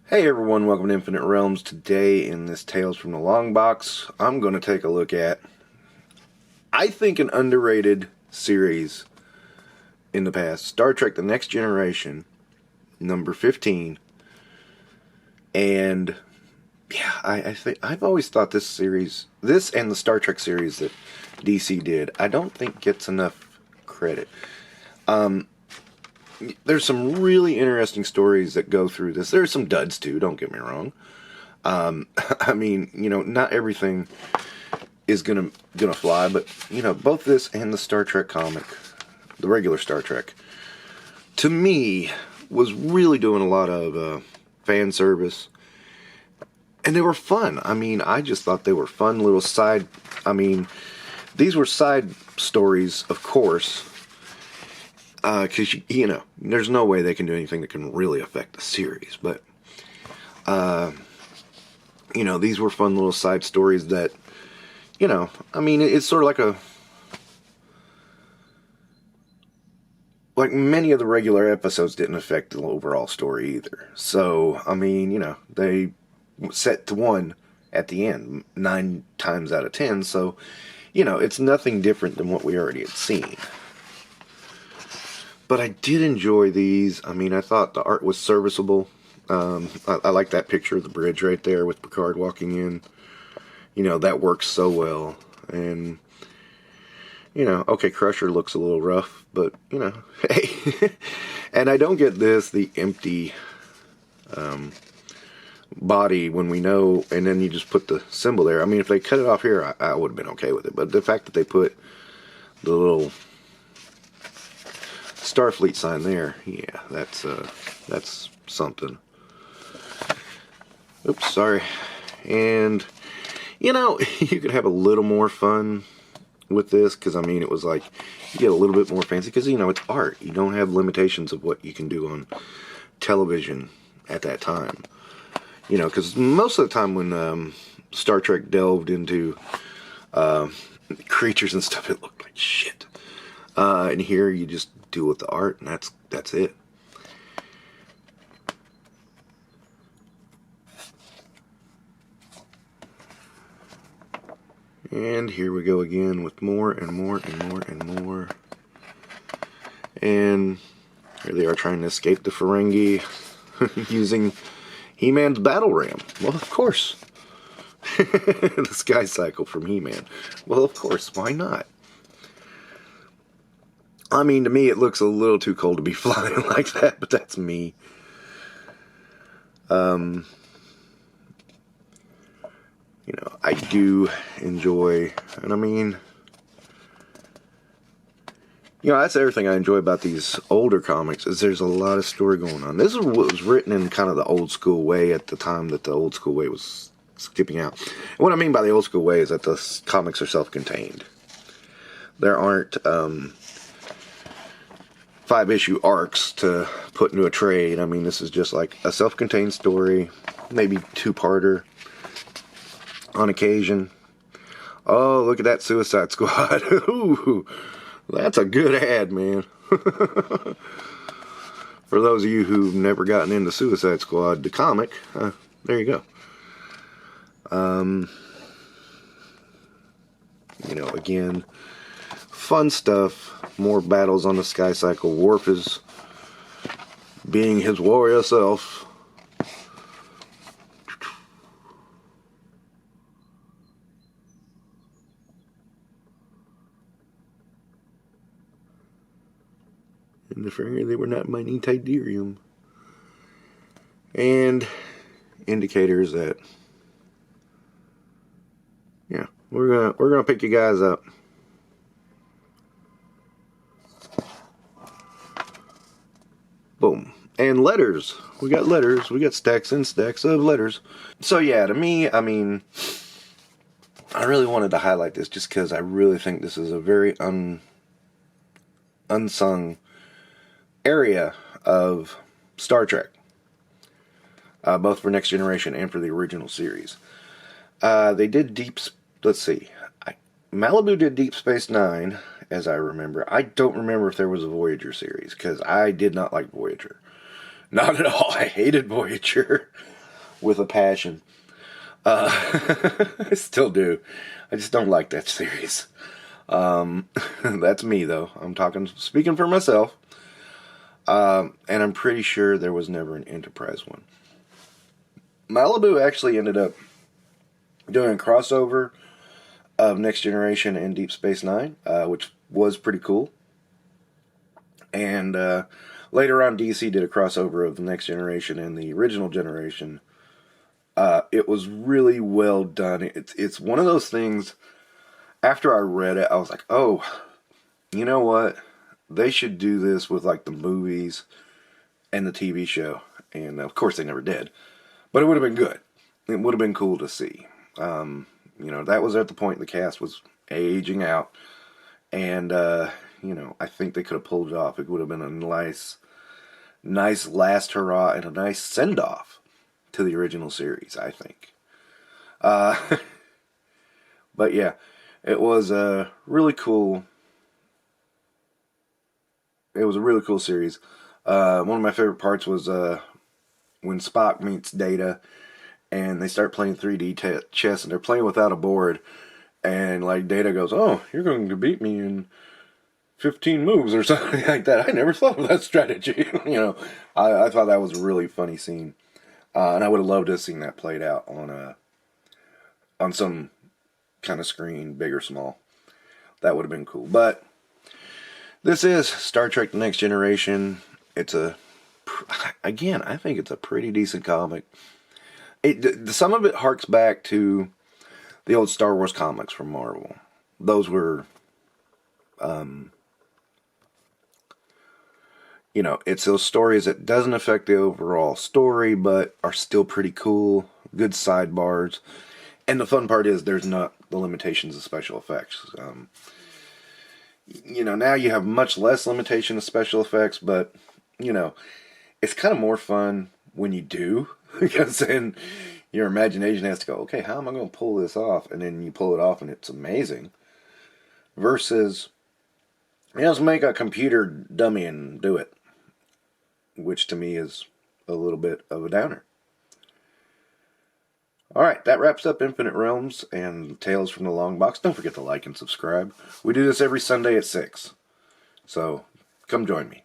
Hey everyone, welcome to Infinite Realms. Today in this Tales from the Longbox, I'm going to take a look at, I think, an underrated series in the past. Star Trek The Next Generation, number 15. And, yeah, I think I've always thought this series, this and the Star Trek series that DC did, I don't think gets enough credit. There's some really interesting stories that go through this. There's some duds too, don't get me wrong. I mean, not everything is gonna fly, but both this and the Star Trek comic, the regular Star Trek, to me was really doing a lot of fan service, and they were fun. I mean, I just thought they were fun little side. I mean, these were side stories, of course. Because, there's no way they can do anything that can really affect the series. But, these were fun little side stories that, I mean, it's sort of like many of the regular episodes didn't affect the overall story either. So, I mean, they set to one at the end, 9 times out of 10. So, it's nothing different than what we already had seen. But I did enjoy these. I mean, I thought the art was serviceable. I like that picture of the bridge right there with Picard walking in. That works so well. And, okay, Crusher looks a little rough, but, hey. And I don't get the empty body when we know, and then you just put the symbol there. I mean, if they cut it off here, I would have been okay with it. But the fact that they put the little Starfleet sign there, yeah, that's something. Oops, sorry. And you could have a little more fun with this, because I mean, it was like you get a little bit more fancy, because it's art. You don't have limitations of what you can do on television at that time. Because most of the time when Star Trek delved into creatures and stuff, it looked like shit. And here you just do with the art, and that's it. And here we go again with more and more and more and more. And here they are trying to escape the Ferengi using He-Man's battle ram. Well, of course. The Sky Cycle from He-Man. Well, of course, why not? I mean, to me, it looks a little too cold to be flying like that, but that's me. I do enjoy, and I mean, that's everything I enjoy about these older comics, is there's a lot of story going on. This is what was written in kind of the old school way at the time that the old school way was skipping out. And what I mean by the old school way is that the comics are self-contained. There aren't 5-issue arcs to put into a trade. I mean, this is just like a self-contained story, maybe 2-parter on occasion. Oh, look at that Suicide Squad. Ooh, that's a good ad, man. For those of you who've never gotten into Suicide Squad, the comic, there you go. Again, fun stuff. More battles on the Sky Cycle. Worf is being his warrior self. In the Ferengi, they were not mining Tidarium. And indicators that, yeah, we're gonna pick you guys up. Boom. And letters. We got letters. We got stacks and stacks of letters. So yeah, to me, I mean, I really wanted to highlight this just because I really think this is a very unsung area of Star Trek. Both for Next Generation and for the original series. They did let's see. Malibu did Deep Space Nine, as I remember. I don't remember if there was a Voyager series, because I did not like Voyager. Not at all. I hated Voyager. with a passion. I still do. I just don't like that series. That's me, though. Speaking for myself. And I'm pretty sure there was never an Enterprise one. Malibu actually ended up doing a crossover of Next Generation and Deep Space Nine, which was pretty cool. And later on, DC did a crossover of the Next Generation and the original generation. It was really well done. It's one of those things, after I read it, I was like, oh, you know what? They should do this with like the movies and the TV show. And of course they never did. But it would have been good. It would have been cool to see. That was at the point the cast was aging out. And, I think they could have pulled it off. It would have been a nice last hurrah and a nice send-off to the original series, I think. But yeah, it was a really cool. It was a really cool series. One of my favorite parts was when Spock meets Data, and they start playing 3D chess, and they're playing without a board, and like Data goes, "Oh, you're going to beat me in 15 moves or something like that." I never thought of that strategy. I thought that was a really funny scene. And I would have loved to have seen that played out on some kind of screen, big or small. That would have been cool. But this is Star Trek The Next Generation. Again, I think it's a pretty decent comic. Some of it harks back to the old Star Wars comics from Marvel. Those were, it's those stories that doesn't affect the overall story, but are still pretty cool. Good sidebars. And the fun part is there's not the limitations of special effects. Now you have much less limitation of special effects, but, it's kind of more fun when you do. Because then your imagination has to go, okay, how am I going to pull this off? And then you pull it off and it's amazing. Versus, let's make a computer dummy and do it. Which to me is a little bit of a downer. Alright, that wraps up Infinite Realms and Tales from the Longbox. Don't forget to like and subscribe. We do this every Sunday at 6. So, come join me.